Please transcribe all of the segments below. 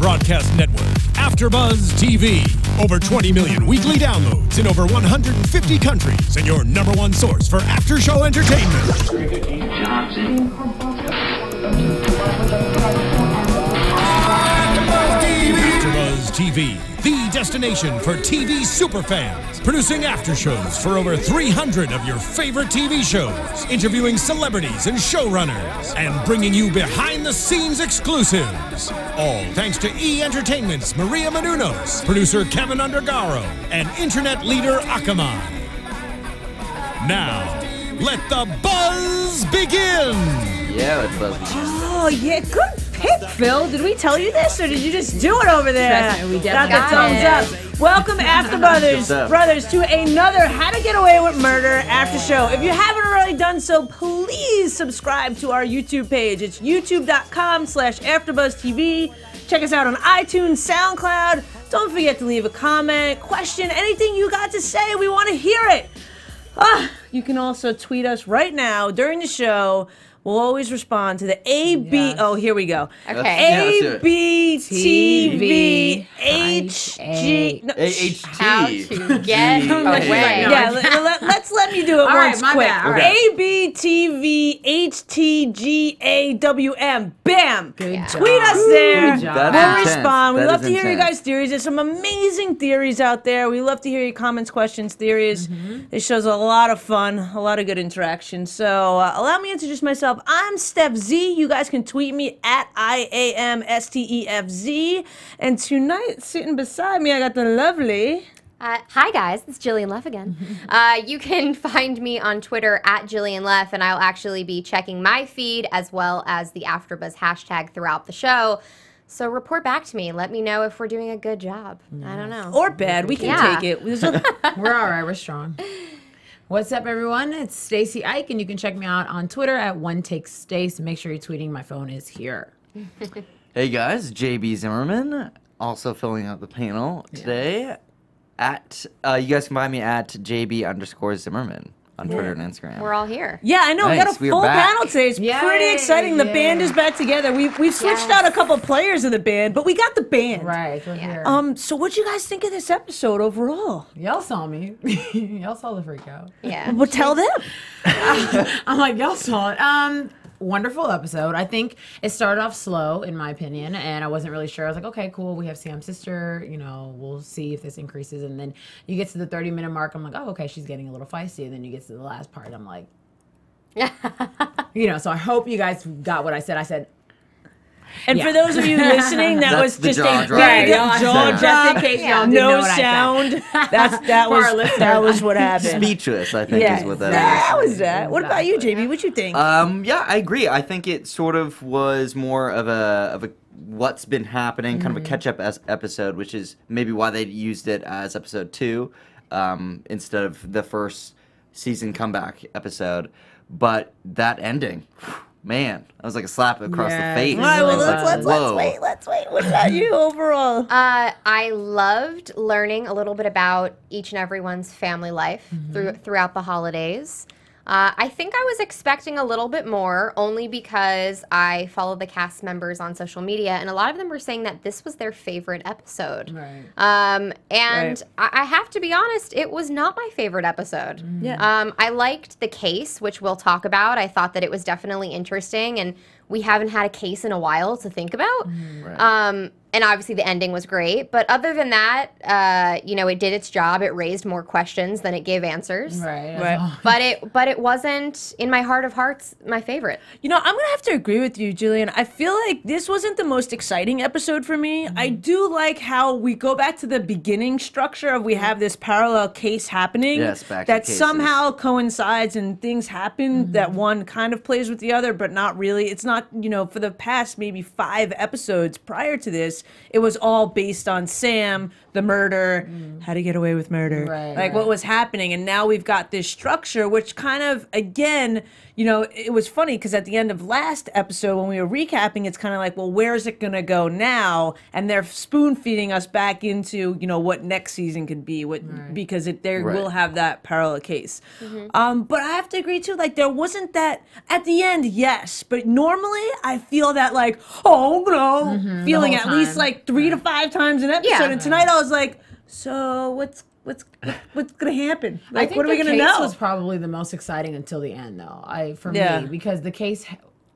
broadcast network, AfterBuzz TV. Over 20 million weekly downloads in over 150 countries, and your #1 source for after-show entertainment. AfterBuzz TV, the destination for TV superfans. Producing aftershows for over 300 of your favorite TV shows. Interviewing celebrities and showrunners. And bringing you behind-the-scenes exclusives. All thanks to E! Entertainment's Maria Menounos, producer Kevin Undergaro, and internet leader Akamai. Now, let the buzz begin! Yeah, let the buzz begin. Oh, yeah, good pick, Phil. Did we tell you this, or did you just do it over there? Trust me, we definitely got the thumbs up. Welcome, AfterBuzzers, brothers, to another How to Get Away with Murder after show. If you haven't already done so, please subscribe to our YouTube page. It's youtube.com/AfterBuzzTV. Check us out on iTunes, SoundCloud. Don't forget to leave a comment, question, anything you got to say. We want to hear it. You can also tweet us right now during the show. We'll always respond to the AB. Yes. Oh, here we go. Okay. ABTV HG. No, HT. How to get away. Yeah, let me do it once quick. Right. ABTV HTGAWM. Bam. Good job. Tweet us there. Good job. We'll respond. We That love is to hear you intense. guys' theories. There's some amazing theories out there. We love to hear your comments, questions, theories. This show's a lot of fun, a lot of good interaction. So allow me to introduce myself. I'm Stef Z. You guys can tweet me at IAMSTEFZ. And tonight, sitting beside me, I got the lovely... Hi guys, it's Jillian Leff again. You can find me on Twitter at Jillian Leff, and I'll actually be checking my feed as well as the AfterBuzz hashtag throughout the show. So report back to me. Let me know if we're doing a good job. I don't know. Or bad. We can take it. We're all right. We're strong. What's up, everyone? It's Stacy Ike, and you can check me out on Twitter at OneTakeStace. Make sure you're tweeting. My phone is here. Hey guys, JB Zimmerman, also filling out the panel today. At you guys can find me at JB_Zimmerman on Twitter and Instagram. We're all here. Yeah, I know. Nice. We got a We are full back. panel today. It's pretty exciting. The band is back together. We've switched out a couple players of the band, but we got the band. Right, we're here. So what'd you guys think of this episode overall? Y'all saw me. Y'all saw the freak out. Yeah. Well, tell them. I'm like, y'all saw it. Wonderful episode. I think it started off slow, in my opinion, and I wasn't really sure. I was like, okay, cool. We have Sam's sister. You know, we'll see if this increases. And then you get to the 30-minute mark. I'm like, oh, okay, she's getting a little feisty. And then you get to the last part. I'm like, you know. So I hope you guys got what I said. I said. And for those of you listening, that was the just jaw a drop. very good Yeah. jaw Just drop. in case y'all didn't know No what I said. sound. That was what happened. Speechless, I think, Yeah, is what that that is. was that. What about you, JB? What you think? Yeah, I agree. I think it sort of was more of a what's been happening, kind of a catch-up episode, which is maybe why they used it as episode 2 instead of the first season comeback episode. But that ending, man, that was like a slap across the face. All right, well, let's Whoa. wait. Let's wait. What about you overall? I loved learning a little bit about each and everyone's family life throughout the holidays. I think I was expecting a little bit more, only because I follow the cast members on social media, and a lot of them were saying that this was their favorite episode. Right. I have to be honest, it was not my favorite episode. Yeah. I liked the case, which we'll talk about. I thought that it was definitely interesting, and we haven't had a case in a while to think about. Right. And obviously the ending was great, but other than that, you know, it did its job. It raised more questions than it gave answers. Right. But it wasn't, in my heart of hearts, my favorite. You know, I'm going to have to agree with you, Jillian. I feel like this wasn't the most exciting episode for me. I do like how we go back to the beginning structure of we have this parallel case happening Yes, back to that cases. somehow coincides and things happen that one kind of plays with the other, but not really. It's not, you know, for the past maybe 5 episodes prior to this, it was all based on Sam, the murder, how to get away with murder, what was happening. And now we've got this structure, which kind of, again, you know, it was funny because at the end of last episode, when we were recapping, it's kind of like, well, where's it going to go now? And they're spoon feeding us back into, you know, what next season could be, because they will have that parallel case. But I have to agree too, like there wasn't that at the end, yes, but normally I feel that like, oh no, feeling at least asked like 3 to 5 times an episode, Yeah. and tonight I was like, so what's gonna happen? Like, I think what are we the gonna case know? was probably the most exciting until the end, though. For Yeah. me, because the case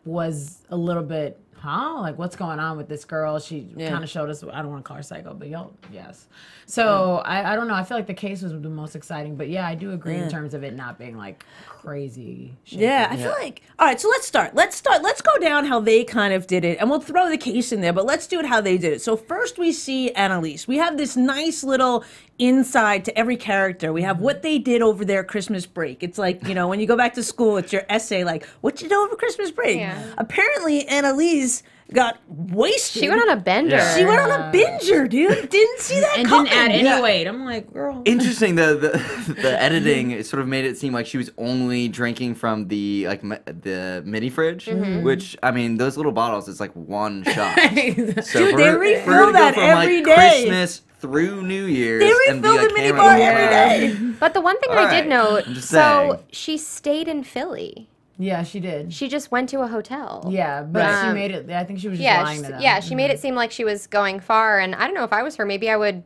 was a little bit, like what's going on with this girl? She kind of showed us. I don't want to call her psycho, but yes. So I don't know. I feel like the case was the most exciting, but yeah, I do agree in terms of it not being like crazy. Shaky. Yeah, I feel like, all right, so let's start. Let's go down how they kind of did it, and we'll throw the case in there, but let's do it how they did it. So first we see Annalise. We have this nice little inside to every character. We have what they did over their Christmas break. It's like, when you go back to school, it's your essay, like, what you do over Christmas break? Yeah. Apparently, Annalise got wasted. She went on a bender. Yeah. She went on a binger, dude. Didn't see that and coming. didn't add any weight. I'm like, girl. Interesting. The editing sort of made it seem like she was only drinking from the the mini fridge, which I mean, those little bottles is like one shot. So Dude, for they her to refill go that from, every like, day. Christmas through New Year's, They and be refill like the mini hammered bar the whole every time. day. But the one thing I Alright, did note, I'm just so saying. she stayed in Philly. Yeah, she did. She just went to a hotel. Yeah, but she made it. I think she was just lying to them. Yeah, she made it seem like she was going far, and I don't know if I was her, maybe I would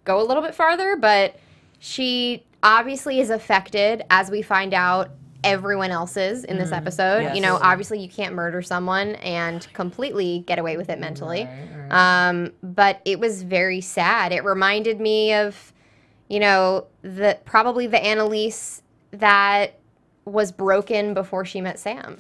go a little bit farther, but she obviously is affected, as we find out everyone else is in this episode. Yes. Obviously you can't murder someone and completely get away with it mentally. Right. But it was very sad. It reminded me of, probably the Annalise that was broken before she met Sam.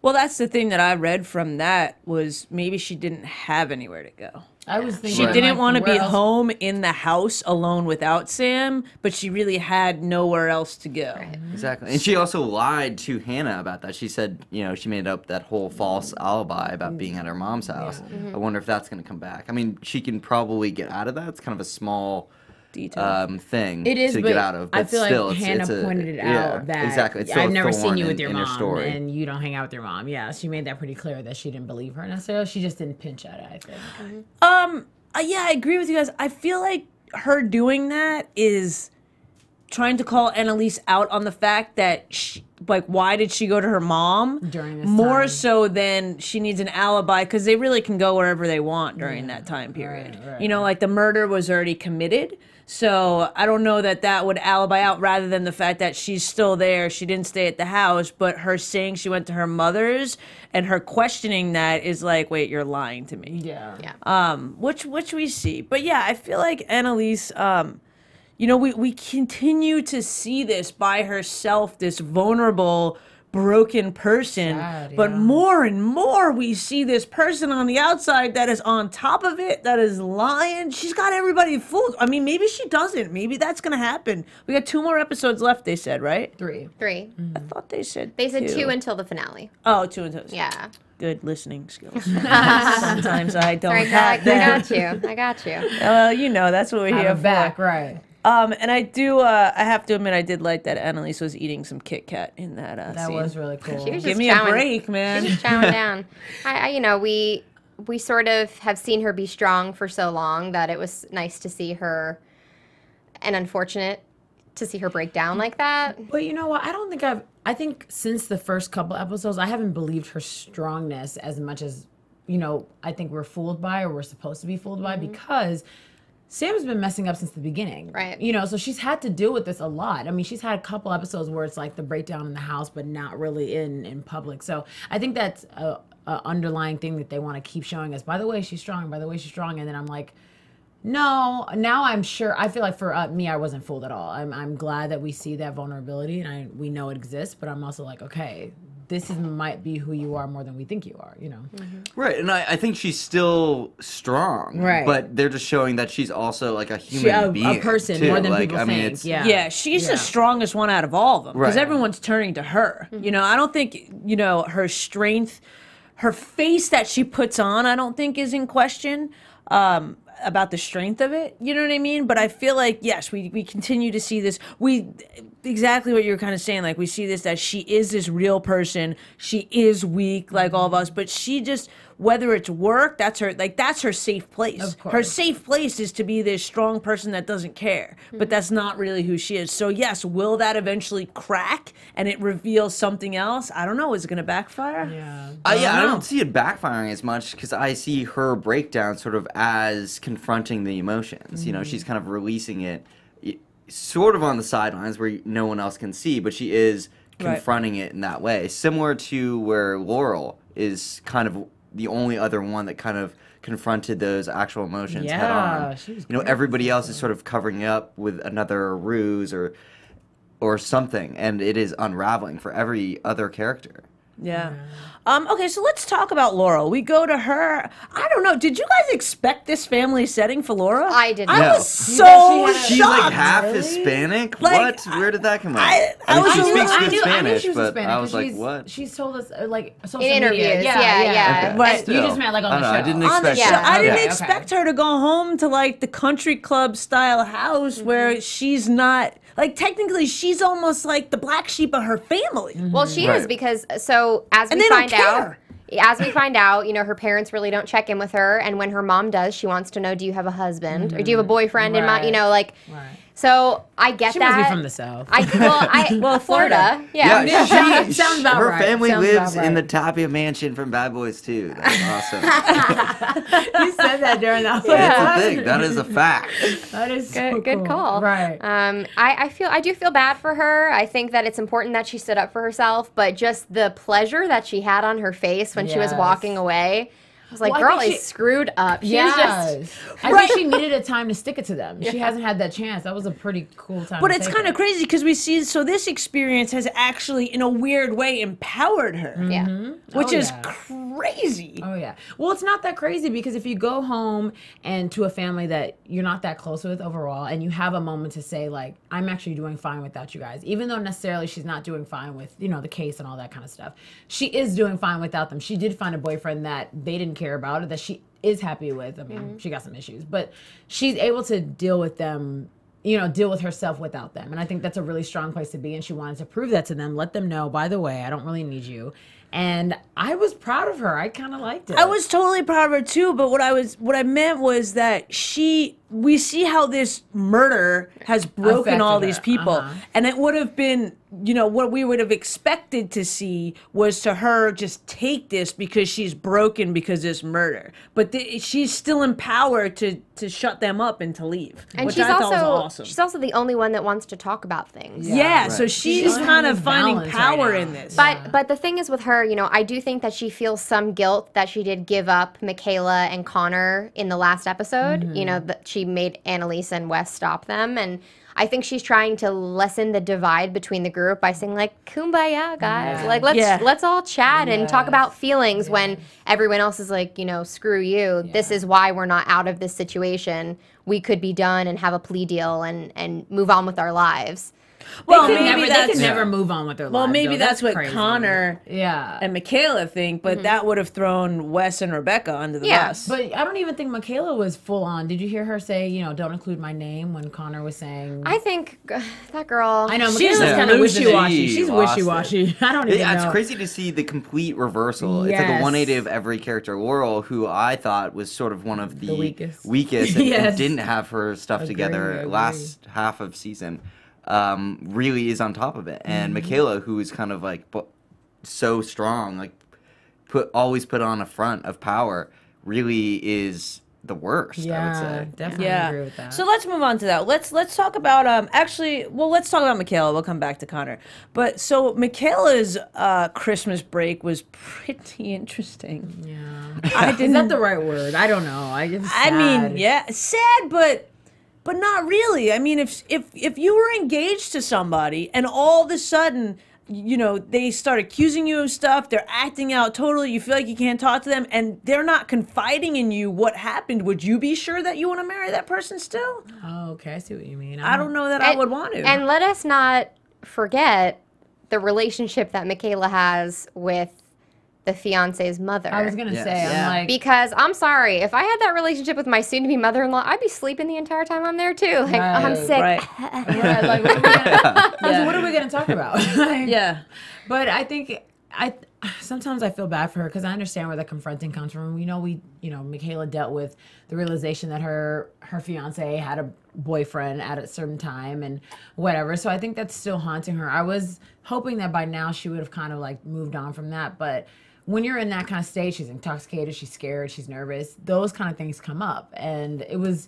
Well, that's the thing that I read from that was maybe she didn't have anywhere to go. I was thinking She didn't like, want to where be else- home in the house alone without Sam, but she really had nowhere else to go. Exactly. And she also lied to Hannah about that. She said, she made up that whole false alibi about being at her mom's house. I wonder if that's going to come back. I mean, she can probably get out of that. It's kind of a small Detail. thing It is, to but get out of. But I feel still, like it's, Hannah it's a, pointed it yeah, out that exactly. It's still I've a never thorn seen you with your in her mom, story. and you don't hang out with your mom. Yeah, she made that pretty clear that she didn't believe her necessarily. She just didn't pinch at it, I think. Yeah, I agree with you guys. I feel like her doing that is trying to call Annalise out on the fact that why did she go to her mom During this more time. so than she needs an alibi, because they really can go wherever they want during that time period. right. Like the murder was already committed, so I don't know that would alibi out, rather than the fact that she's still there, she didn't stay at the house, but her saying she went to her mother's and her questioning that is like, wait, you're lying to me. Yeah. Which we see. But yeah, I feel like Annalise, we continue to see this by herself, this vulnerable, broken person. Sad, but yeah. more and more we see this person on the outside that is on top of it, that is lying. She's got everybody fooled. I mean, maybe she doesn't. Maybe that's going to happen. We got 2 more episodes left, they said, right? 3. 3. I thought they said They said 2. 2 until the finale. Oh, 2 until. Yeah. Good listening skills. Sometimes I don't Sorry, have that. I got you. Well, that's what we're here Have for. a back, right. And I do, I have to admit, I did like that Annalise was eating some Kit Kat in that That scene. was really cool. She was Give just me chowing. a break, man. She's just chowing down. We sort of have seen her be strong for so long that it was nice to see her, and unfortunate to see her break down like that. But you know what? I think since the first couple episodes, I haven't believed her strongness as much as, I think we're fooled by, or we're supposed to be fooled by, because Sam's been messing up since the beginning. Right. So she's had to deal with this a lot. I mean, she's had a couple episodes where it's like the breakdown in the house, but not really in public. So I think that's a underlying thing that they want to keep showing us. By the way, she's strong. By the way, she's strong. And then I'm like, no, now I'm sure. I feel like for me, I wasn't fooled at all. I'm glad that we see that vulnerability and we know it exists, but I'm also like, okay, might be who you are more than we think you are, Right, and I think she's still strong. Right. But they're just showing that she's also like a human being. A person too. more than like, people I mean, think. it's, Yeah. Yeah, she's the strongest one out of all of them, because Right. everyone's turning to her. I don't think, her strength, her face that she puts on, I don't think is in question. About the strength of it, you know what I mean? But I feel like, yes, we continue to see this. exactly what you're kind of saying. Like, we see this, that she is this real person. She is weak, like all of us, but she just, whether it's work, that's her safe place. Of course. Her safe place is to be this strong person that doesn't care, but that's not really who she is. So yes, will that eventually crack and it reveals something else? I don't know. Is it going to backfire? Yeah. I don't see it backfiring as much because I see her breakdown sort of as confronting the emotions. You know, she's kind of releasing it sort of on the sidelines where no one else can see, but she is confronting it in that way. Similar to where Laurel is kind of the only other one that kind of confronted those actual emotions head on. She was You know, everybody else is sort of covering it up with another ruse or something, and it is unraveling for every other character. Yeah. Okay, so let's talk about Laurel. We go to her. I don't know. Did you guys expect this family setting for Laura? I did I not. was so She's shocked. like half Hispanic? Like, what? Where did that come out? I mean, she was- speaks I good knew Spanish, she was but Hispanic, I was 'cause like, what? She's told us like social In interviews, media. yeah. Okay. Right. You just Still. meant like on I the don't know, show. I didn't On the expect show. that. I didn't Okay, expect her to go home to like the country club style house where she's not, like, technically she's almost like the black sheep of her family. Well, she is Right. because so as And we they don't find out, care. you know, her parents really don't check in with her, and when her mom does, she wants to know, do you have a husband or do you have a boyfriend in mind? You Right. know, like. Right. So I get She that. must be from the South. Well, Florida. Yeah. Yeah, Sounds about her right. family Sounds lives about in the right. Tapia Mansion from Bad Boys 2. That's awesome. You said that during that. That's a thing. That is a fact. That is so Good cool. call. Right. I do feel bad for her. I think that it's important that she stood up for herself, but just the pleasure that she had on her face when she was Yes. walking away, I was like, Well, I girl think is screwed up. She was Yes. just. I think she needed a time to stick it to them. She hasn't had that chance. That was a pretty cool time. But to it's take kind of it. crazy because we see, so this experience has actually, in a weird way, empowered her, Yeah. which Oh, is yeah. crazy. Oh yeah. Well, it's not that crazy because if you go home and to a family that you're not that close with overall, and you have a moment to say like, I'm actually doing fine without you guys, even though necessarily she's not doing fine with, you know, the case and all that kind of stuff. She is doing fine without them. She did find a boyfriend that they didn't care about or that she is happy with. I mean, she got some issues, but she's able to deal with them, you know, deal with herself without them. And I think that's a really strong place to be. And she wanted to prove that to them, let them know, by the way, I don't really need you. And I was proud of her. I kind of liked it. I was totally proud of her too, but what I meant was that we see how this murder has broken Affected all her. these people. And it would have been, you know, what we would have expected to see was to her just take this because she's broken because of this murder. But she's still empowered to shut them up and to leave. And which she's I thought was also awesome. she's also the only one that wants to talk about things. Yeah, Right. so she's She's kind of finding finding balance right power now. in this. But the thing is with her, you know, I do think that she feels some guilt that she did give up Michaela and Connor in the last episode. You know, that she made Annalise and Wes stop them, and I think she's trying to lessen the divide between the group by saying like, "Kumbaya, guys! Yeah. Like Yeah. let's all chat and talk Yes. about feelings." When everyone else is like, you know, "Screw you! This is why we're not out of this situation. We could be done and have a plea deal and move on with our lives." well, They could maybe never that's move on with their well, lives. maybe though. that's what crazy. Connor Yeah. and Michaela think, but that would have thrown Wes and Rebecca under the Yeah, bus. But I don't even think Michaela was full on. Did you hear her say, you know, don't include my name when Connor was saying? I think that girl. I know She's Michaela's a kind of wishy-washy. wishy-washy. She's She lost wishy-washy. I don't even Yeah, know. it's crazy to see the complete reversal. It's like a Yes. 180 of every character. Laurel, who I thought was sort of one of the weakest. and Yes. didn't have her stuff together Agree. last half of season, really is on top of it. And Michaela, who is kind of like so strong, like always put on a front of power, really is the worst, I would say. Definitely agree with that. So let's move on to that. Let's talk about let's talk about Michaela. We'll come back to Connor. But so Michaela's Christmas break was pretty interesting. yeah. Is that the right word? I don't know. I mean, yeah, sad, but not really. I mean, if you were engaged to somebody and all of a sudden, you know, they start accusing you of stuff, they're acting out totally, you feel like you can't talk to them, and they're not confiding in you what happened, would you be sure that you want to marry that person still? Oh, okay. I see what you mean. I don't know that I would want to. And let us not forget the relationship that Michaela has with the fiance's mother. I was gonna Yes. say, Yeah. I'm like, Because I'm sorry, if I had that relationship with my soon-to-be mother-in-law, I'd be sleeping the entire time I'm there too. Like, I'm Right. sick. Right. yeah, like what are we gonna talk about? Like, Yeah. But I think sometimes I feel bad for her because I understand where the confronting comes from. Michaela dealt with the realization that her fiance had a boyfriend at a certain time and whatever. So I think that's still haunting her. I was hoping that by now she would have kind of like moved on from that, but when you're in that kind of state, she's intoxicated, she's scared, she's nervous, those kind of things come up. And it was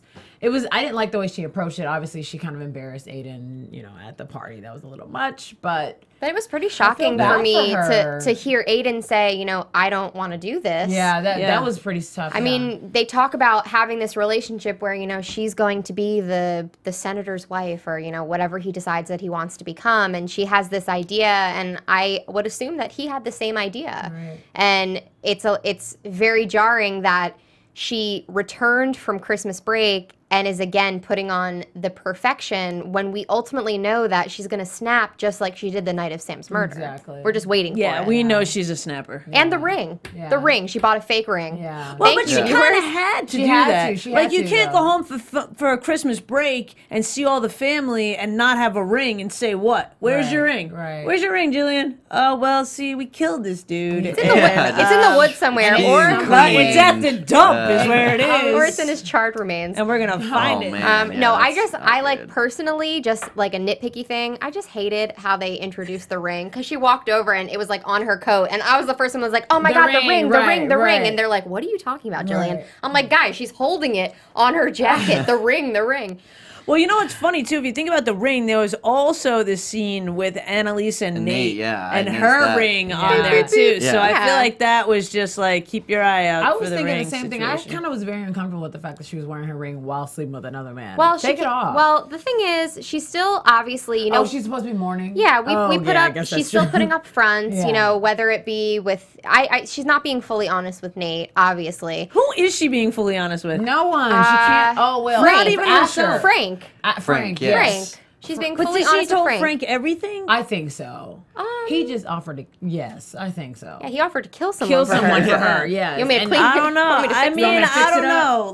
I didn't like the way she approached it. Obviously she kind of embarrassed Aiden, at the party. That was a little much, but it was pretty shocking bad for me for her. to hear Aiden say, I don't want to do this. yeah, that was pretty tough. I mean, they talk about having this relationship where, she's going to be the senator's wife or, whatever he decides that he wants to become. And she has this idea, and I would assume that he had the same idea. Right. And it's very jarring that she returned from Christmas break and is again putting on the perfection when we ultimately know that she's going to snap just like she did the night of Sam's murder. Exactly. We're just waiting Yeah, for it. we know she's a snapper. And the ring. Yeah. The ring. She bought a fake ring. Yeah. Well, Thank but she you. kind of had to She do had that. to. She Like, had you to, can't though. go home for a Christmas break and see all the family and not have a ring and say, what? Where's your Right, ring? right. Where's your ring, Jillian? Oh, well, see, we killed this dude. It's in the, it's in the woods somewhere. Clean, Or clean. It's at the dump is where it is. or it's in his charred remains. And we're going to find Oh, it. man. Yeah, No, I that's not like good. personally, just like a nitpicky thing, I just hated how they introduced the ring because she walked over and it was like on her coat. And I was the first one who was like, oh my The God, ring, the ring, the right, ring, the ring. right. And they're like, what are you talking about, Jillian? Right. I'm like, guys, she's holding it on her jacket. The ring, the ring. Well, you know what's funny too? If you think about the ring, there was also this scene with Annalise and Nate, yeah, I and noticed her that. ring on Yeah. there too. Yeah. So I Yeah. feel like that was just like keep your eye out. I for was the thinking ring the same thing. I situation. kind of was very uncomfortable with the fact that she was wearing her ring while sleeping with another man. Well, Take it off. Well, the thing is, she's still obviously, she's supposed to be mourning. Yeah, we put I up. guess She's that's still true. putting up fronts, Yeah. whether it be with. She's not being fully honest with Nate, obviously. Who is she being fully honest with? No one. She can't. Oh well. Frank, Not even herself. Frank. Frank, yes. Frank. She's being But fully did she honest with told Frank. Frank everything? I think so. He just offered to. Yes, I think so. Yeah, he offered to kill someone. Kill for someone her. for her. Yes. You made And clean- I don't know. Want me to I fix- mean, want me to I fix don't it up? know.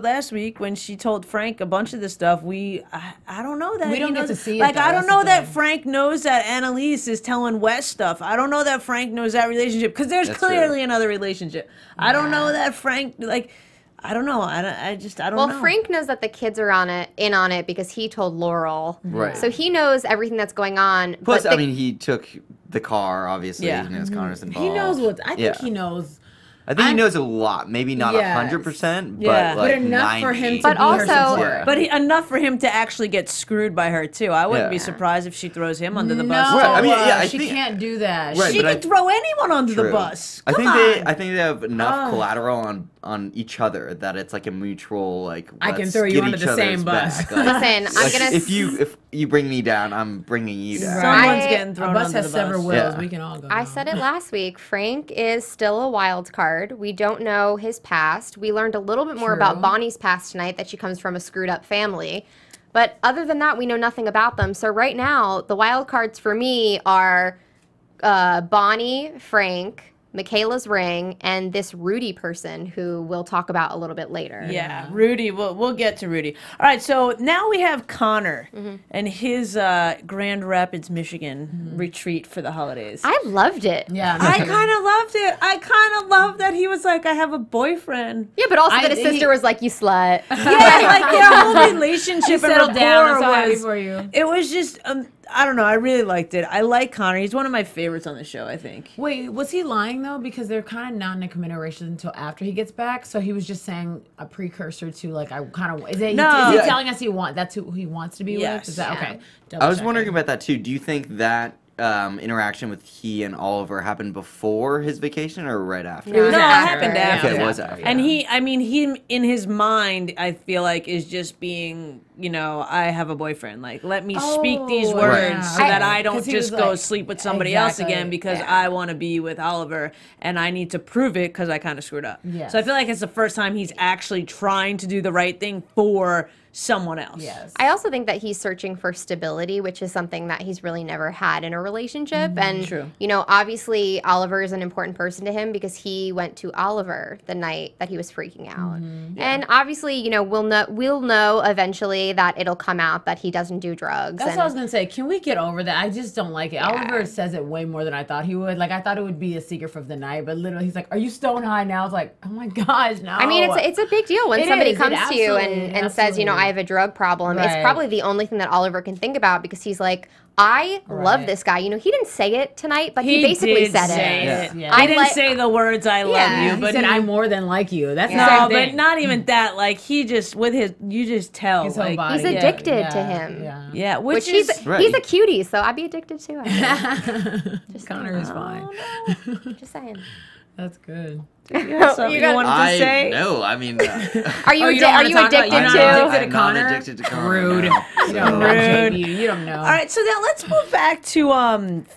Last week, when she told Frank a bunch of this stuff, I don't know that We he don't get knows to see it, Like, though. I don't That's know the that thing. Frank knows that Annalise is telling Wes stuff. I don't know that Frank knows that relationship because there's That's clearly true. another relationship. I don't know that Frank I don't know. I don't Well, know. Frank knows that the kids are in on it because he told Laurel. Right. So he knows everything that's going on. Plus, but I mean, he took the car, obviously. Yeah. He knows Connor's involved. He knows what. I think Yeah. he knows. I think he knows a lot. Maybe not Yes. 100%, but Yeah. like But enough for him 90. to But be her also- support. Yeah. But enough for him to actually get screwed by her too. I wouldn't be Yeah. surprised if she throws him under the No, bus. Right, I mean, yeah, I she think- can't do that. Right, She but could throw anyone under the True. bus. I Come think on. I think they have enough collateral on each other that it's like a mutual like. I can let's throw you get under each the other's same bus. back. Like, Listen, I'm like, gonna. if you bring me down, I'm bringing you down. Someone's I- getting A thrown bus under has the bus. several wheels. Yeah. We can all go. I down. said it last week. Frank is still a wild card. We don't know his past. We learned a little bit more about True. Bonnie's past tonight, that she comes from a screwed up family. But other than that, we know nothing about them. So right now, the wild cards for me are Bonnie, Frank, Michaela's ring, and this Rudy person who we'll talk about a little bit later. Yeah, Rudy. We'll get to Rudy. All right, so now we have Connor and his Grand Rapids, Michigan retreat for the holidays. I loved it. Yeah. me I too. kind of loved it. I kind of loved that he was like, I have a boyfriend. Yeah, but also that his he- sister was like, you slut. Yeah, like their whole relationship and settled down. I'm rapport so happy was. for you. It was just, I don't know. I really liked it. I like Connor. He's one of my favorites on the show, I think. Wait, was he lying though? Because they're kind of not in a committed relationship until after he gets back. So he was just saying a precursor to like I kind of is, No. is he Yeah. telling us that's who he wants to be Yes. with? Is that Yeah. okay? I was wondering about that too. Do you think that interaction with he and Oliver happened before his vacation or right after? No, No, it after. happened Yeah. after. Okay, it was after. And him in his mind, I feel like is just being, I have a boyfriend. Like, let me speak these Oh, words right. so that I 'Cause don't he just was go like- sleep with somebody else Exactly. again because Yeah. I want to be with Oliver and I need to prove it because I kind of screwed up. Yes. So I feel like it's the first time he's actually trying to do the right thing for someone else. Yes. I also think that he's searching for stability, which is something that he's really never had in a relationship. And, True. you know, obviously Oliver is an important person to him because he went to Oliver the night that he was freaking out. And obviously, you know, we'll know eventually that it'll come out that he doesn't do drugs. That's what I was gonna say. Can we get over that? I just don't like it. Oliver says it way more than I thought he would. Like I thought it would be a secret for the night, but literally he's like, "Are you stone high now?" I was like, "Oh my gosh, no." I mean, it's a big deal when It somebody is. comes It to you absolutely- and says, you know, I have a drug problem. It's Right. probably the only thing that Oliver can think about because he's like, I love Right. this guy. You know, he didn't say it tonight, but he basically did said say it. Yeah. He I didn't like- say the words "I love Yeah. you," He but said, "I more than like you." That's the no, same but thing. not even that. Like he just with his, you just tell. His whole Like, body. He's Yeah, addicted to yeah, him. Yeah. yeah, Which which is he's a cutie, so I'd be addicted too. I think. Connor is fine. Just saying. That's good. you have something you got- wanted to say. No, I mean, Are you, you don't are wanna you talk about- addicted you're not to? addicted to I'm not Connor? addicted to Connor. Rude. no. You don't know, Rude. JB. You don't know. All right, so now let's move back to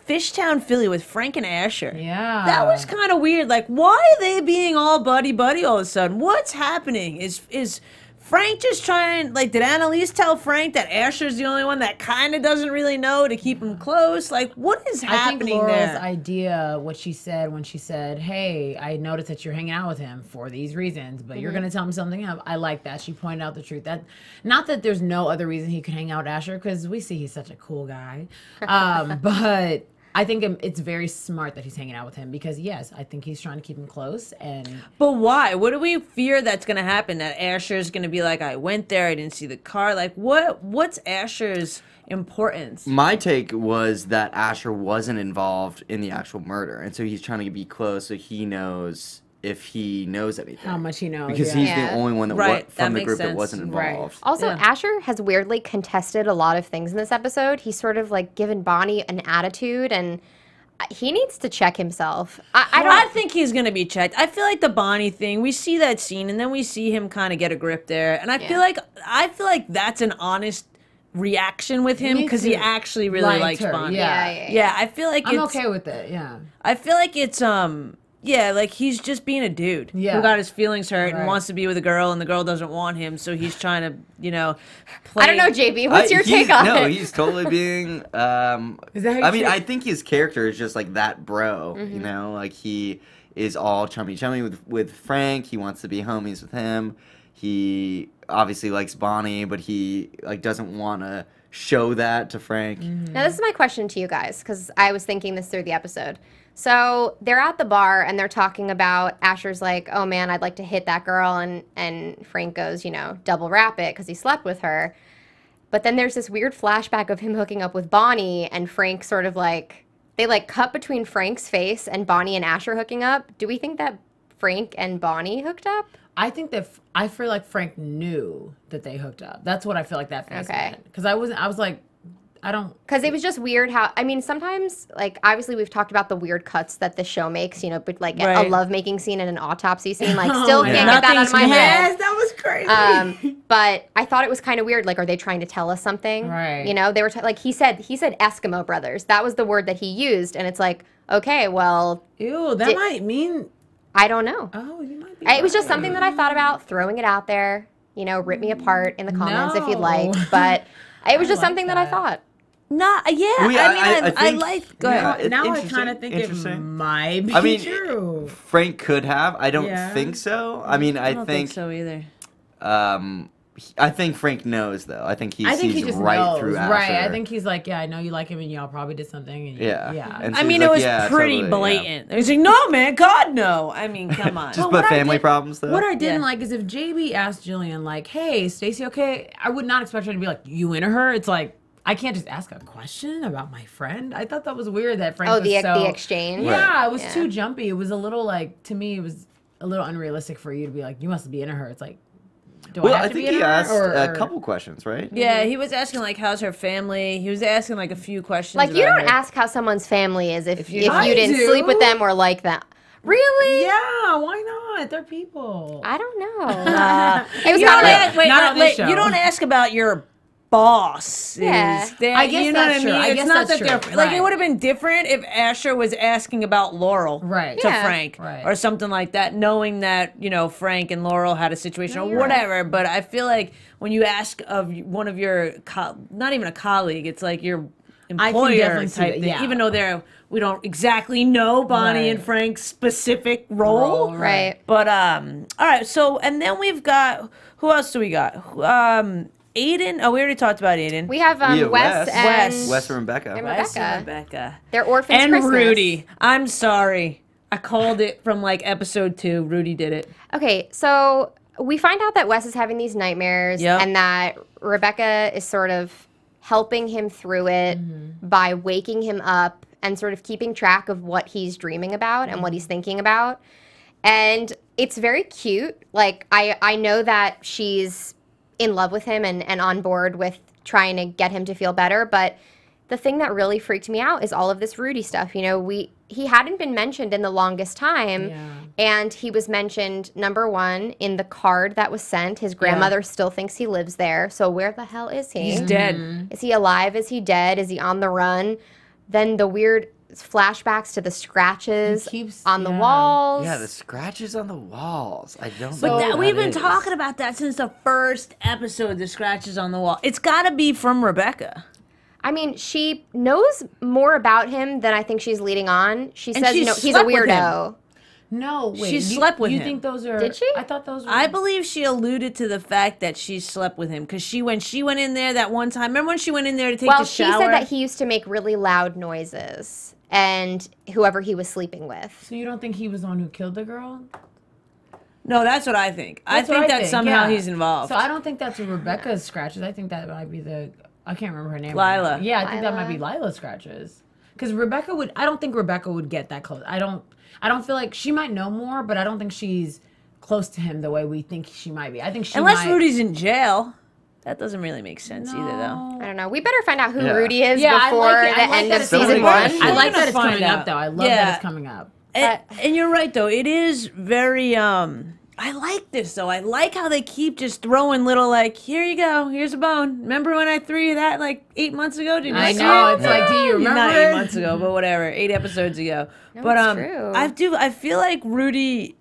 Fishtown, Philly, with Frank and Asher. Yeah. That was kind of weird. Like, why are they being all buddy all of a sudden? What's happening? Is Frank just trying? Like, did Annalise tell Frank that Asher's the only one that kind of doesn't really know to keep him close? Like, what is I think happening Laurel's there? idea, what she said when she said, "Hey, I noticed that you're hanging out with him for these reasons, but you're gonna tell him something else." I like that. She pointed out the truth. That not that there's no other reason he could hang out with Asher, because we see he's such a cool guy, but. I think it's very smart that he's hanging out with him because, yes, I think he's trying to keep him close. And But why? What do we fear that's going to happen? That Asher's going to be like, I went there, I didn't see the car. Like, what's Asher's importance? My take was that Asher wasn't involved in the actual murder, and so he's trying to be close so he knows if he knows anything. how much he knows. Because yeah. he's Yeah. the only one that Right, that from the makes group that sense. wasn't Right. involved. Also, Yeah. Asher has weirdly contested a lot of things in this episode. He's sort of like given Bonnie an attitude, and he needs to check himself. I think he's going to be checked. I feel like the Bonnie thing, we see that scene and then we see him kind of get a grip there. And I feel like that's an honest reaction with him Me because he too. actually really Liked likes her, Bonnie. yeah. Yeah, I feel like I'm it's okay with it, yeah. I feel like it's yeah, like he's just being a dude Yeah. who got his feelings hurt and Right. wants to be with a girl and the girl doesn't want him, so he's trying to, play. I don't know, JB. What's your take on No, it? he's totally being. Is that how you I mean, feel? I think his character is just like that bro. Mm-hmm. You know, like he is all chummy with Frank. He wants to be homies with him. He obviously likes Bonnie, but he like doesn't want to show that to Frank. Now, this is my question to you guys, because I was thinking this through the episode. So they're at the bar and they're talking about Asher's like, oh man, I'd like to hit that girl. And Frank goes, double wrap it because he slept with her. But then there's this weird flashback of him hooking up with Bonnie and Frank sort of like, they like cut between Frank's face and Bonnie and Asher hooking up. Do we think that Frank and Bonnie hooked up? I think that I feel like Frank knew that they hooked up. That's what I feel like that face Okay. meant. Because I was like, I don't. Because it was just weird how, I mean, sometimes, like, obviously we've talked about the weird cuts that the show makes, but like Right. a lovemaking scene and an autopsy scene, like, still my can't God. get that out of my Nothing's head. Yes, that was crazy. But I thought it was kind of weird. Like, are they trying to tell us something? Right. They were like he said Eskimo brothers. That was the word that he used, and it's like, okay, well, Ew, that might mean. I don't know. Oh, you might be. It was just right. something that I thought about, throwing it out there. Rip me apart in the comments if you'd No. like. But it was just like something that I that. thought. Nah, yeah. Well, yeah, I think- like. Go ahead. yeah, Now I interesting, kind of think it interesting. might be I mean, true. Frank could have. I don't Yeah. think so. I mean, I don't think so either. I think Frank knows though. I think he I think sees he just right knows. through Asher. Right. I think he's like, yeah, I know you like him, and y'all probably did something. And Yeah. Yeah. And I so mean, he's it like, was yeah, pretty totally, yeah. blatant. He's like, no, man, God, no. I mean, come on. Just But but what I family did- problems though. What I didn't Yeah. like is if JB asked Jillian, like, hey, Stacy, okay? I would not expect her to be like, you into her? It's like, I can't just ask a question about my friend. I thought that was weird that Frank Oh, was the exchange. Yeah, it was Yeah. too jumpy. It was a little like, to me, it was a little unrealistic for you to be like, you must be into her. It's like, do Well, I have I to think be he into her? asked Or- a couple questions, right? Yeah, he was asking like, "How's her family?" He was asking like a few questions. Like, you about don't her. ask how someone's family is if you I didn't do. sleep with them or like them. Really? Yeah, why not? They're people. I don't know. Uh, It was you kind don't of ask, wait, Not no, on this wait, show. you don't ask about your boss. Yeah. I guess you know that's what I true. mean? I It's guess not that's that they're true. like Right. it would have been different if Asher was asking about Laurel to Yeah. Frank Right. or something like that, knowing that Frank and Laurel had a situation or you're whatever. But I feel like when you ask of one of your not even a colleague, it's like your employer definitely see type that, thing. yeah. Even though we don't exactly know Bonnie and Right. Frank's specific role. Right. But all right. So and then we've got who else do we got? Aiden. Oh, we already talked about Aiden. We have We have Wes Wes. and Wes and Rebecca. and Wes Rebecca. and Rebecca. They're orphans And Christmas. Rudy. I'm sorry. I called it from like episode 2. Rudy did it. Okay, so we find out that Wes is having these nightmares Yep. and that Rebecca is sort of helping him through it by waking him up and sort of keeping track of what he's dreaming about and what he's thinking about. And it's very cute. Like, I know that she's in love with him and on board with trying to get him to feel better, but the thing that really freaked me out is all of this Rudy stuff. He hadn't been mentioned in the longest time, and he was mentioned, number one, in the card that was sent. His grandmother still thinks he lives there, so where the hell is he? He's dead. Is he alive? Is he dead? Is he on the run? Then the weird flashbacks to the scratches on the walls. Yeah, the scratches on the walls. I don't know. But what we've that been is. talking about that since the first episode, the scratches on the wall. It's got to be from Rebecca. I mean, she knows more about him than I think she's leading on. She And says, she he's a slept with weirdo. No, wait. She slept with you him. think those are? Did she? I thought those were. I believe she alluded to the fact that she slept with him because when she went in there that one time, remember when she went in there to take Well, the she shower? said that he used to make really loud noises, and whoever he was sleeping with. So you don't think he was the one who killed the girl? No, that's what I think. That's I what think that somehow he's involved. So I don't think that's Rebecca's scratches. I think that might be I can't remember her name. Lila. Right now. Yeah, I think that might be Lila. Lila's scratches. Because I don't think Rebecca would get that close. I don't feel like she might know more, but I don't think she's close to him the way we think she might be. I think she Unless might, Rudy's in jail. That doesn't really make sense either, though. I don't know. We better find out who Yeah. Rudy is Yeah, before I like the end that of it's So season many 1. questions. I like We're that gonna it's coming find up, out. though. I love Yeah. that it's coming up. And you're right, though. It is very, I like this, though. I like how they keep just throwing little, like, here you go, here's a bone. Remember when I threw you that, like, 8 months ago? Did you I see know. it? It's like, do you remember? Not it? 8 months ago, but whatever. 8 episodes ago. No, But it's true. I feel like Rudy,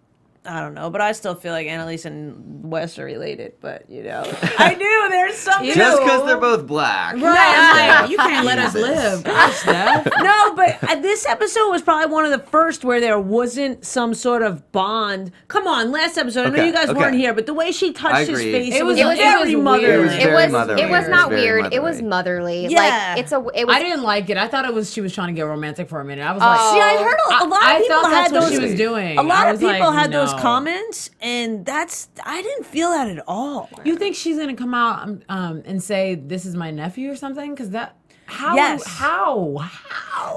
I don't know, but I still feel like Annalise and Wes are related. But I knew there's something. Just because they're both black. Right. You can't let us Jesus. live. Gosh, Steph. No, but this episode was probably one of the first where there wasn't some sort of bond. Come on, last episode. I know Okay, you guys okay. weren't here, but the way she touched I his agree. face, It it was was very weird. motherly. It was very motherly. It was not very weird. It was motherly. motherly. Yeah. Like it was I didn't like it. I thought she was trying to get romantic for a minute. I was Oh. like, See, I heard a lot of I people thought had that's what those. she was doing. A lot I of was people like, had those no. comments, and I didn't feel that at all. You think she's gonna come out and say this is my nephew or something? Because how? Yes. How?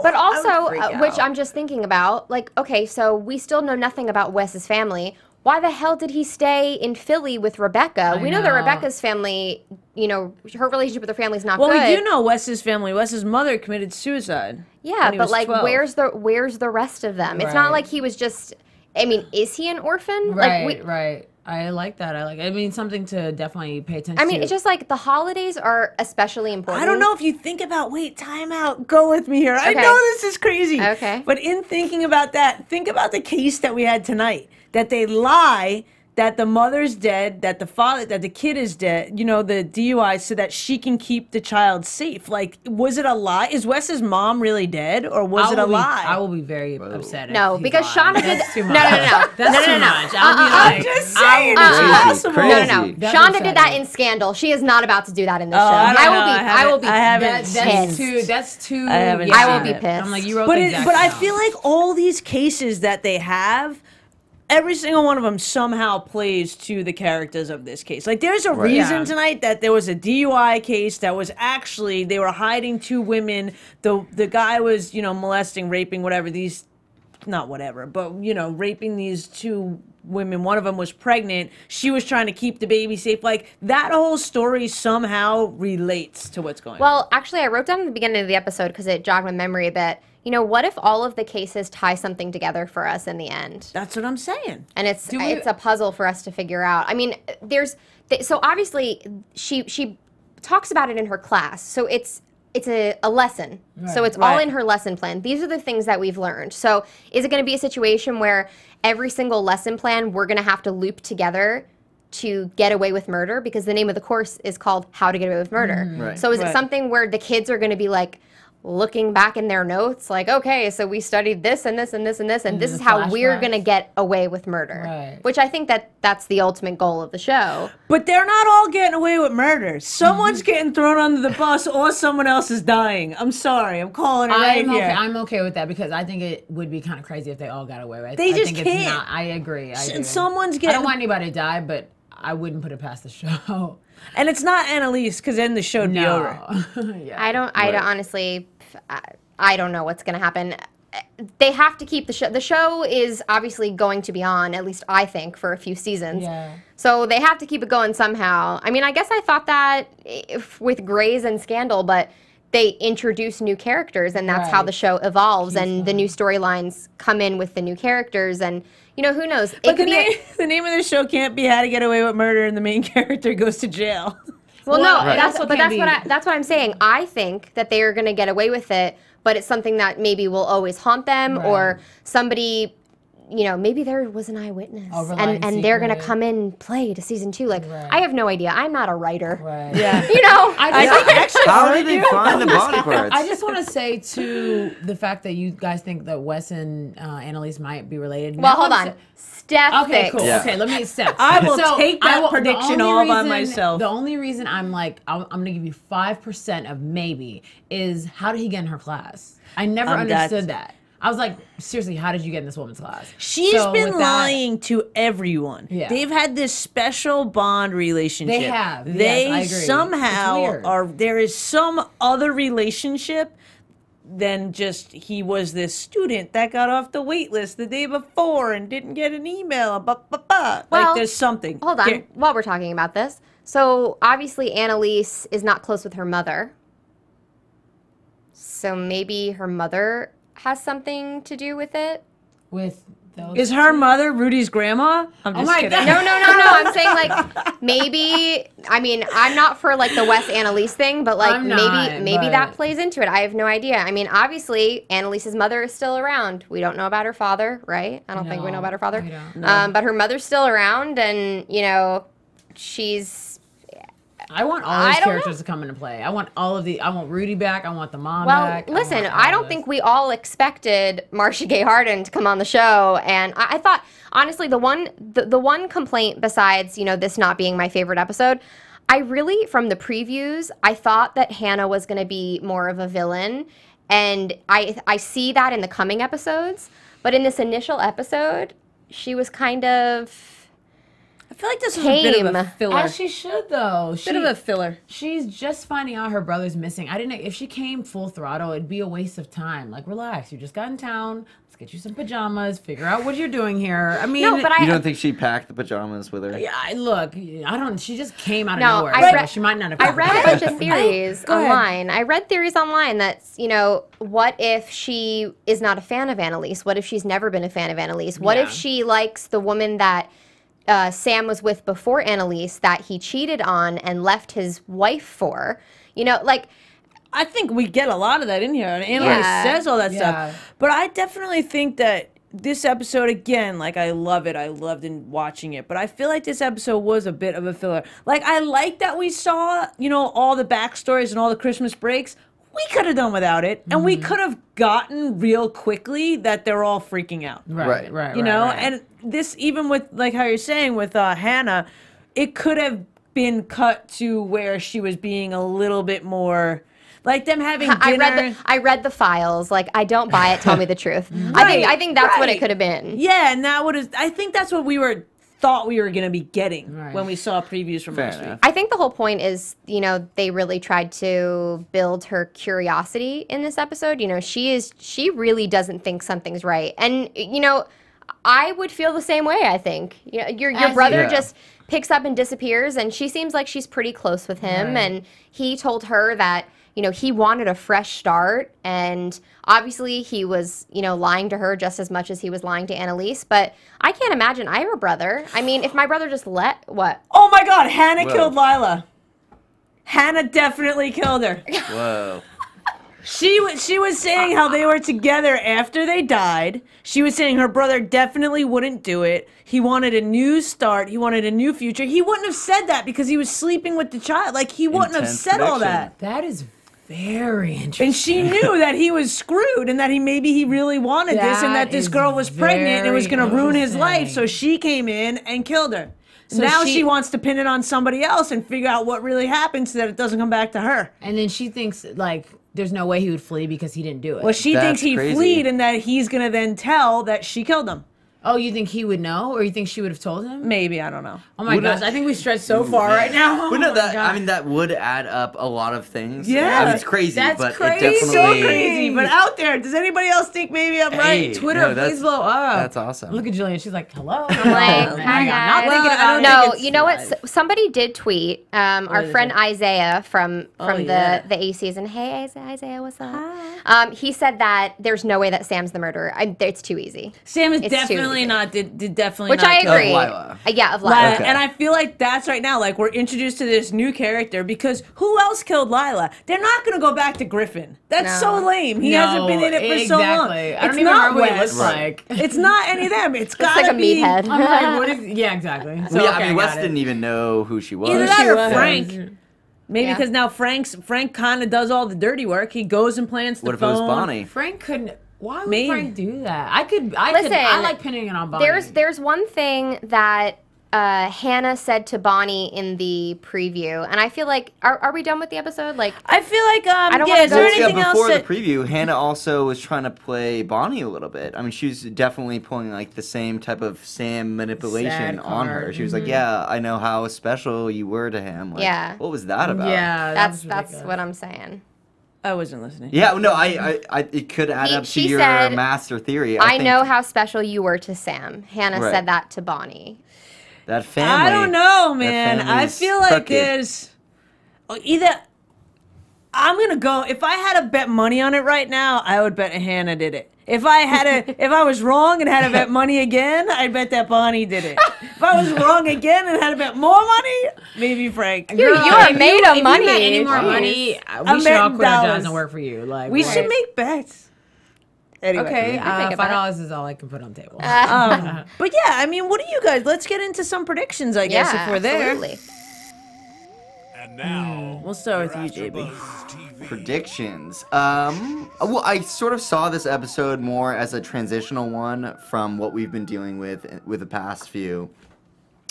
But I would also, freak which out. I'm just thinking about, like, okay, so we still know nothing about Wes's family. Why the hell did he stay in Philly with Rebecca? We know that know. Rebecca's family, her relationship with her family is not Well, good. we do know Wes's family. Wes's mother committed suicide. Yeah, when he but was like, 12. where's the rest of them? It's not Right. like he was just. I mean, is he an orphan? Right, right. I like that. I mean, something to definitely pay attention to. I mean, it's just like the holidays are especially important. I don't know if you think about, time out, go with me here. I Okay. know this is crazy. Okay. But in thinking about that, think about the case that we had tonight. That they lie that the mother's dead, that the kid is dead, the DUI, so that she can keep the child safe. Like, was it a lie? Is Wes's mom really dead, or was it a lie? I will be very upset. No, if he's because lying. Shonda did. That's too No, much. no, no. That's too much. I'll be I'm like, just I saying, will it's be- possible. Crazy. No, no, no. That's Shonda did that upsetting. in Scandal. She is not about to do that in this show. I don't know. I will be. I haven't That's pissed. too. That's too. I haven't yeah. seen I will be it. pissed. I'm like, you wrote But the exact I note. feel like all these cases that they have, every single one of them somehow plays to the characters of this case. Like, there's a reason Yeah. tonight that there was a DUI case that was actually, they were hiding 2 women. The guy was, molesting, raping, whatever, not whatever, but, raping these 2 women. One of them was pregnant. She was trying to keep the baby safe. Like, that whole story somehow relates to what's going on. Well, actually, I wrote down in the beginning of the episode because it jogged my memory a bit. What if all of the cases tie something together for us in the end? That's what I'm saying. And it's a puzzle for us to figure out. I mean, so obviously she talks about it in her class. So it's a lesson. So it's all in her lesson plan. These are the things that we've learned. So is it going to be a situation where every single lesson plan we're going to have to loop together to get away with murder? Because the name of the course is called How to Get Away with Murder. Right. So is it something where the kids are going to be like looking back in their notes like, okay, so we studied this and this and this and this, and this is how we're going to get away with murder. Right. Which I think that's the ultimate goal of the show. But they're not all getting away with murder. Someone's getting thrown under the bus or someone else is dying. I'm sorry. I'm calling it right here. I'm okay with that because I think it would be kind of crazy if they all got away with it. They I just think can't. It's not, I agree. And someone's I getting... don't want anybody to die, but I wouldn't put it past the show. And it's not Annalise, because then the show'd be over. Yeah. I don't honestly... I don't know what's going to happen. They have to keep the show. The show is obviously going to be on, at least I think, for a few seasons. Yeah. So they have to keep it going somehow. I mean, I guess I thought that with Grey's and Scandal, but they introduce new characters, and that's how the show evolves, and the new storylines come in with the new characters, and, you know, who knows? But the name of the show can't be How to Get Away with Murder, and the main character goes to jail. Well, no, that's what I'm saying. I think that they are going to get away with it, but it's something that maybe will always haunt them, or somebody, you know, maybe there was an eyewitness, and they're going to come in and play to season 2. Like, I have no idea. I'm not a writer. Right. Yeah. You know, How did they find the body parts? I just want to say to the fact that you guys think that Wes and Annalise might be related. Well, hold on. Stef Okay, thinks. cool. Yeah. Okay, let me Stef. I will take that prediction all by reason, myself. The only reason I'm like, I'm going to give you 5% of maybe is how did he get in her class? I never understood that. I was like, seriously, how did you get in this woman's class? She's been lying to everyone. Yeah. They've had this special bond relationship. They have. They yes, I agree. somehow are. There is some other relationship than just he was this student that got off the wait list the day before and didn't get an email. Well, like there's something. Hold on, while we're talking about this. So obviously Annalise is not close with her mother. So maybe her mother has something to do with it. With those Is her mother Rudy's grandma? I'm just kidding. God. No. I'm saying like maybe. I mean, I'm not for like the Wes Annalise thing, but like maybe that plays into it. I have no idea. I mean, obviously Annalise's mother is still around. We don't know about her father, right? I don't think we know about her father. We don't. But her mother's still around, and you know, she's. I want all these characters to come into play. I want I want Rudy back. I want the mom back. Well, listen, I don't think we all expected Marcia Gay Harden to come on the show, and I thought honestly the one complaint besides, you know, this not being my favorite episode, I really, from the previews, I thought that Hannah was going to be more of a villain, and I see that in the coming episodes, but in this initial episode, she was kind of. I feel like this is a bit of a filler. As she should, though. Bit of a filler. She's just finding out her brother's missing. I didn't know if she came full throttle, it'd be a waste of time. Like, relax. You just got in town. Let's get you some pajamas. Figure out what you're doing here. I mean, no, but you don't think she packed the pajamas with her? Yeah, look, I don't. She just came out of nowhere. So she might not have. I read a bunch of theories online. I read theories online that's, you know, what if she is not a fan of Annalise? What if she's never been a fan of Annalise? What if she likes the woman that Sam was with before Annalise that he cheated on and left his wife for? You know, like. I think we get a lot of that in here, and Annalise says all that stuff. But I definitely think that this episode, again, like, I love it. I loved in watching it. But I feel like this episode was a bit of a filler. Like, I like that we saw, you know, all the backstories and all the Christmas breaks. We could have done without it, and we could have gotten real quickly that they're all freaking out. Right. You know, and this, even with, like how you're saying, with Hannah, it could have been cut to where she was being a little bit more, like them having dinner. I read the files. Like, I don't buy it. Tell me the truth. I think that's what it could have been. Yeah, and that would have. I think that's what we thought we were going to be getting when we saw previews from last week. I think the whole point is, you know, they really tried to build her curiosity in this episode. You know, she really doesn't think something's right, and you know, I would feel the same way. I think, you know, your brother just picks up and disappears, and she seems like she's pretty close with him, and he told her that, you know, he wanted a fresh start, and obviously he was, you know, lying to her just as much as he was lying to Annalise, but I can't imagine. I have a brother. I mean, if my brother just what? Oh my God, Hannah killed Lila. Hannah definitely killed her. Whoa. She was saying how they were together after they died. She was saying her brother definitely wouldn't do it. He wanted a new start. He wanted a new future. He wouldn't have said that because he was sleeping with the child. Like, he wouldn't have said all that. That is very interesting. And she knew that he was screwed and that he really wanted this and that this girl was pregnant and it was going to ruin his life. So she came in and killed her. So now she wants to pin it on somebody else and figure out what really happened so that it doesn't come back to her. And then she thinks, like, there's no way he would flee because he didn't do it. Well, she thinks he fled and that he's going to then tell that she killed him. Oh, you think he would know? Or you think she would have told him? Maybe, I don't know. Oh my gosh, I think we stretched so far right now. But no, I mean, that would add up a lot of things. Yeah. I mean, it's crazy, That's but crazy. it definitely... So crazy, but out there, does anybody else think maybe I'm right? Twitter, please blow up. That's awesome. Look at Jillian, she's like, hello. I'm like, hi not guys. thinking about No, you know what? Somebody did tweet. Our friend Isaiah from the A season. Hey, Isaiah, what's up? He said that there's no way that Sam's the murderer. It's too easy. Sam is definitely not. Definitely Which not I agree. Of Lila. Yeah, of Lila. Okay. And I feel like that's right now. Like, we're introduced to this new character because who else killed Lila? They're not going to go back to Griffin. That's so lame. He hasn't been in it for so long. I don't even remember what he looks like. It's not any of them. It's got like to a be. meathead. I'm like, what is... Yeah, exactly. So, Well, yeah, okay, I mean, Wes got it. didn't even know who she was. Either that or was. Frank. Maybe Yeah. because now Frank kind of does all the dirty work. He goes and plants the What if phone. it was Bonnie? Frank couldn't... Why would Maybe. Frank do that? I Listen, like pinning it on Bonnie. There's one thing that Hannah said to Bonnie in the preview, and I feel like are we done with the episode? Like, I feel like I don't yeah. wanna Is there go- anything else before the that? preview, Hannah also was trying to play Bonnie a little bit. I mean, she was definitely pulling like the same type of Sam manipulation Sad on her. card. She was like, "Yeah, I know how special you were to him." Like, Yeah. what was that about? Yeah, that's ridiculous. what I'm saying. I wasn't listening. Yeah, no, I it could add up to She your said, master theory. I think know how special you were to Sam. Hannah Right. said that to Bonnie. that family. I don't know, man. I family's feel like crooked. there's either. I'm gonna go. If I had to bet money on it right now, I would bet Hannah did it. If I was wrong and had to bet money again, I'd bet that Bonnie did it. If I was wrong again and had to bet more money, maybe Frank. You are made of money. If you made any more Jeez. money, I'm we should all betting quit our jobs dollars. and work for you. Like We what? should make bets. Anyway. Okay, think about $5 is all I can put on the table. But yeah, I mean, what do you guys? Let's get into some predictions, I guess, if we're there. Absolutely. And now, We'll start with you, JB. AfterBuzz TV. Predictions. Well, I sort of saw this episode more as a transitional one from what we've been dealing with the past few.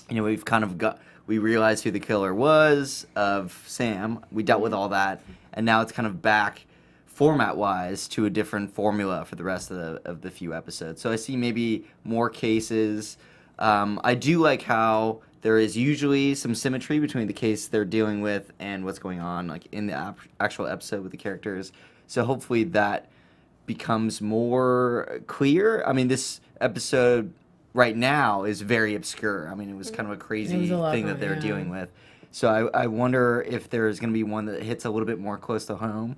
You know, we've kind of we realized who the killer was of Sam. We dealt with all that, and now it's kind of back format-wise to a different formula for the rest of the few episodes. So I see maybe more cases. I do like how there is usually some symmetry between the case they're dealing with and what's going on, like in the actual episode with the characters. So hopefully that becomes more clear. I mean, this episode right now is very obscure. I mean, it was kind of a crazy thing that they're dealing with. So I wonder if there's going to be one that hits a little bit more close to home.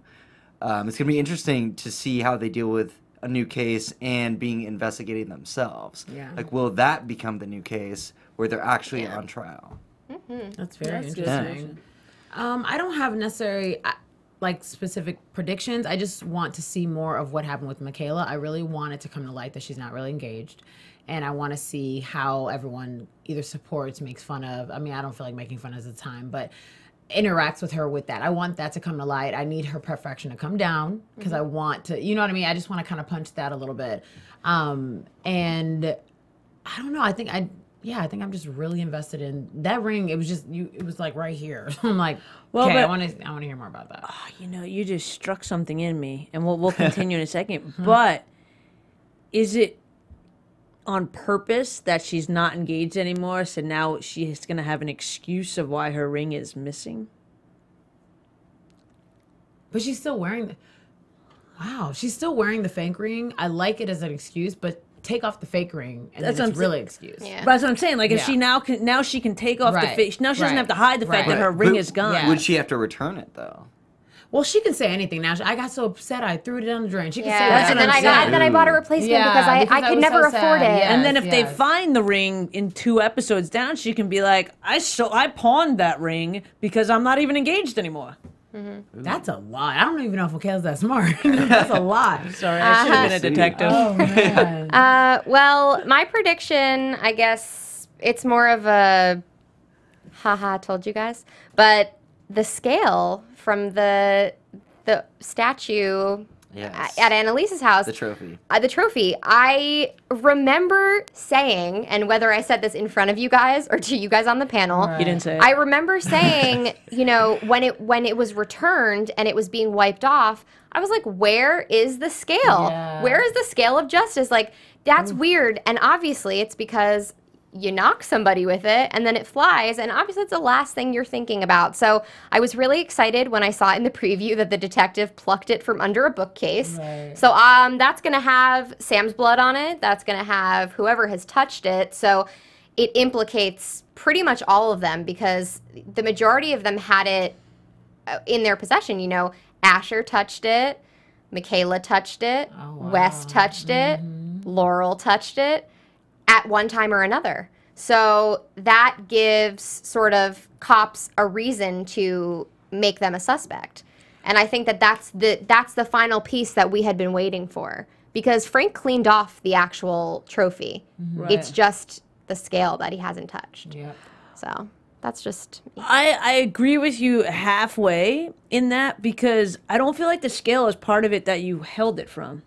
It's going to be interesting to see how they deal with a new case and being investigated themselves. Yeah. Like, will that become the new case where they're actually on trial? That's very good. interesting. I don't have necessarily like specific predictions. I just want to see more of what happened with Michaela. I really want it to come to light that she's not really engaged. And I want to see how everyone either supports, makes fun of. I mean, I don't feel like making fun at the time, but interacts with her with that. I want that to come to light. I need her perfection to come down because I want to, you know what I mean? I just want to kind of punch that a little bit. And I don't know. I think I'm just really invested in that ring. It was just it was like right here. I'm like, Well, okay, but- I want to hear more about that. You know, you just struck something in me, and we'll continue in a second. But is it on purpose that she's not engaged anymore, so now she's going to have an excuse of why her ring is missing? But she's still wearing she's still wearing the fake ring. I like it as an excuse, but take off the fake ring and That's then what it's I'm really saying. excuse. Yeah. But that's what I'm saying. Like, if Yeah. she now she can take off the Right. fake. Now she doesn't Right. have to hide the fact that Right. her ring But is gone. Yeah. Would she have to return it, though? Well, she can say anything now. I got so upset I threw it down the drain. She can say Yeah, that. and then I bought a replacement because I could was never so afford sad. it. Yes, And then if they yes. find the ring in 2 episodes down, she can be like, I pawned that ring because I'm not even engaged anymore. That's a lot. I don't even know if Michaela's that smart. That's a lot. Sorry, I should have been a detective. Oh, man. Well, my prediction, I guess it's more of a haha, told you guys. But the scale from the statue Yes. at Annalise's house. The trophy. The trophy. I remember saying, and whether I said this in front of you guys or to you guys on the panel, You didn't say it. I remember saying, when it was returned and it was being wiped off, I was like, where is the scale? Yeah. Where is the scale of justice? Like, that's weird. And obviously it's because you knock somebody with it and then it flies, and obviously it's the last thing you're thinking about. So I was really excited when I saw in the preview that the detective plucked it from under a bookcase. Right. So that's gonna have Sam's blood on it. That's gonna have whoever has touched it. So it implicates pretty much all of them because the majority of them had it in their possession. Asher touched it, Michaela touched it, Wes touched it, Laurel touched it at one time or another. So that gives sort of cops a reason to make them a suspect. And I think that that's the final piece that we had been waiting for, because Frank cleaned off the actual trophy. Right. It's just the scale that he hasn't touched. Yep. So that's just me. I agree with you halfway in that, because I don't feel like the scale is part of it that you held it from.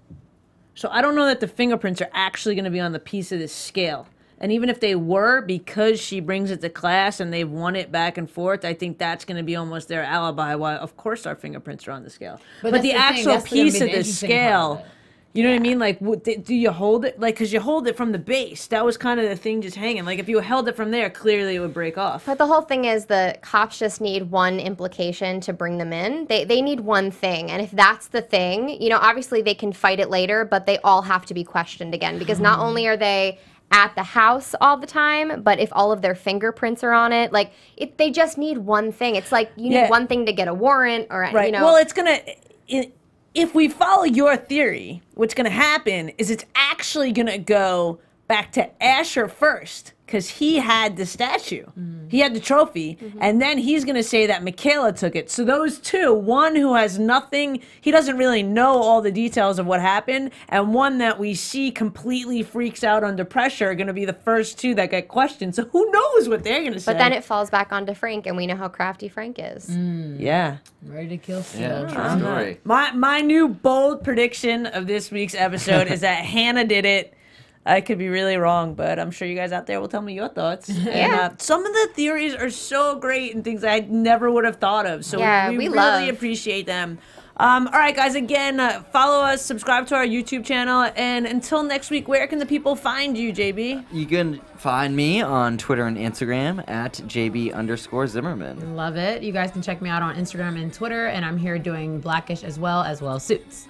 So I don't know that the fingerprints are actually going to be on the piece of this scale. And even if they were, because she brings it to class and they've won it back and forth, I think that's going to be almost their alibi. Why, of course, our fingerprints are on the scale. But that's the the thing, actual that's gonna be piece the of the interesting part of scale, it. you know what I mean? Like, do you hold it? Like, because you hold it from the base. That was kind of the thing just hanging. Like, if you held it from there, clearly it would break off. But the whole thing is the cops just need one implication to bring them in. They need one thing. And if that's the thing, obviously they can fight it later, but they all have to be questioned again. Because not only are they at the house all the time, but if all of their fingerprints are on it, they just need one thing. It's like you need one thing to get a warrant or, Right. Well, it's going to... If we follow your theory, what's going to happen is it's actually going to go back to Asher first, because he had the statue. He had the trophy, and then he's going to say that Michaela took it. So those two, one who has nothing, he doesn't really know all the details of what happened, and one that we see completely freaks out under pressure, are going to be the first two that get questioned. So who knows what they're going to say. But then it falls back onto Frank, and we know how crafty Frank is. Yeah. Ready to kill Yeah, still. true story. My new bold prediction of this week's episode is that Hannah did it. I could be really wrong, but I'm sure you guys out there will tell me your thoughts. Yeah. And, some of the theories are so great and things I never would have thought of. So Yeah, we we really love. appreciate them. All right, guys, again, follow us, subscribe to our YouTube channel, and until next week, where can the people find you, JB? You can find me on Twitter and Instagram at JB_Zimmerman. Love it. You guys can check me out on Instagram and Twitter, and I'm here doing Blackish as well as Suits.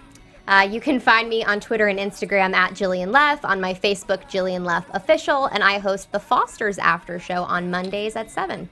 You can find me on Twitter and Instagram at Jillian Leff, on my Facebook, Jillian Leff Official, and I host the Foster's After Show on Mondays at 7.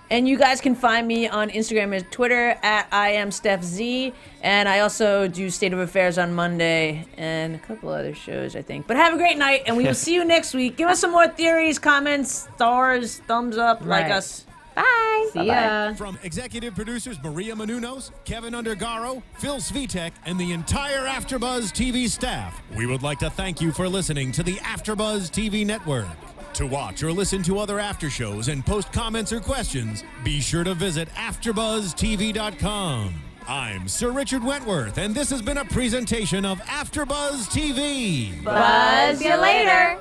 And you guys can find me on Instagram and Twitter at I am Stef Z, and I also do State of Affairs on Monday and a couple other shows, I think. But have a great night, and we will see you next week. Give us some more theories, comments, stars, thumbs up, like Right. us. Bye. See ya. From executive producers Maria Menounos, Kevin Undergaro, Phil Svitek, and the entire AfterBuzz TV staff, we would like to thank you for listening to the AfterBuzz TV network. To watch or listen to other after shows and post comments or questions, be sure to visit AfterBuzzTV.com. I'm Sir Richard Wentworth, and this has been a presentation of AfterBuzz TV. Buzz you later.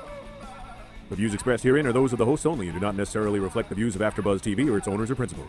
The views expressed herein are those of the hosts only and do not necessarily reflect the views of AfterBuzz TV or its owners or principals.